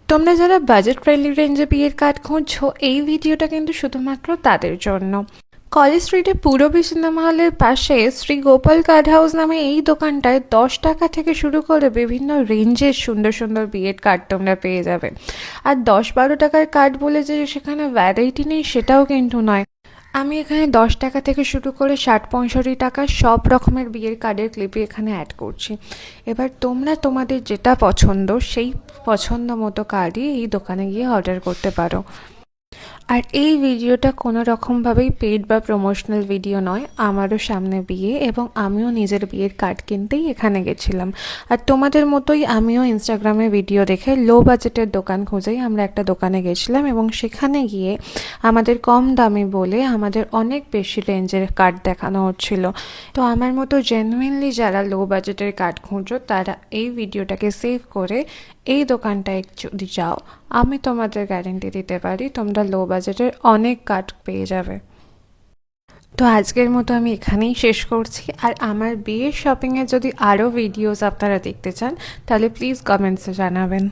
তোমরা যারা budget friendly রেঞ্জে বিয়ের কার্ড খুঁজছো, এই ভিডিওটা কিন্তু শুধুমাত্র তাদের জন্য। কলেজ স্ট্রিটে পূরবী সিনেমা হলের পাশে শ্রী গোপাল কার্ড হাউস নামে এই দোকানটায় 10 টাকা থেকে শুরু করে বিভিন্ন রেঞ্জের সুন্দর সুন্দর বিয়ের কার্ড তোমরা পেয়ে যাবে। আর 10-12 টাকার কার্ড বলে যে সেখানে ভ্যারাইটি নেই সেটাও কিন্তু নয়। আমি এখানে 10 টাকা থেকে শুরু করে 60-65 টাকা সব রকমের বিয়ের কার্ডের ক্লিপই এখানে অ্যাড করছি। এবার তোমরা তোমাদের যেটা পছন্দ সেই পছন্দ মতো কার্ডই এই দোকানে গিয়ে অর্ডার করতে পারো। আর এই ভিডিওটা কোনো রকমভাবেই পেইড বা প্রমোশনাল ভিডিও নয়। আমারও সামনে বিয়ে এবং আমিও নিজের বিয়ের কার্ড কিনতেই এখানে গেছিলাম। আর তোমাদের মতোই আমিও ইনস্টাগ্রামে ভিডিও দেখে লো বাজেটের দোকান খুঁজেই আমরা একটা দোকানে গেছিলাম এবং সেখানে গিয়ে আমাদের কম দামি বলে আমাদের অনেক বেশি রেঞ্জের কার্ড দেখানো হচ্ছিল। তো আমার মতো জেনুইনলি যারা লো বাজেটের কার্ড খুঁজো তারা এই ভিডিওটাকে সেভ করে এই দোকানটায় যদি যাও, আমি তোমাদের গ্যারেন্টি দিতে পারি তোমরা লো বাজেটের অনেক কার্ড পেয়ে যাবে। তো আজকের মতো আমি এখানেই শেষ করছি। আর আমার বিয়ের শপিংয়ে যদি আরও ভিডিওস আপনারা দেখতে চান তাহলে প্লিজ কমেন্টসে জানাবেন।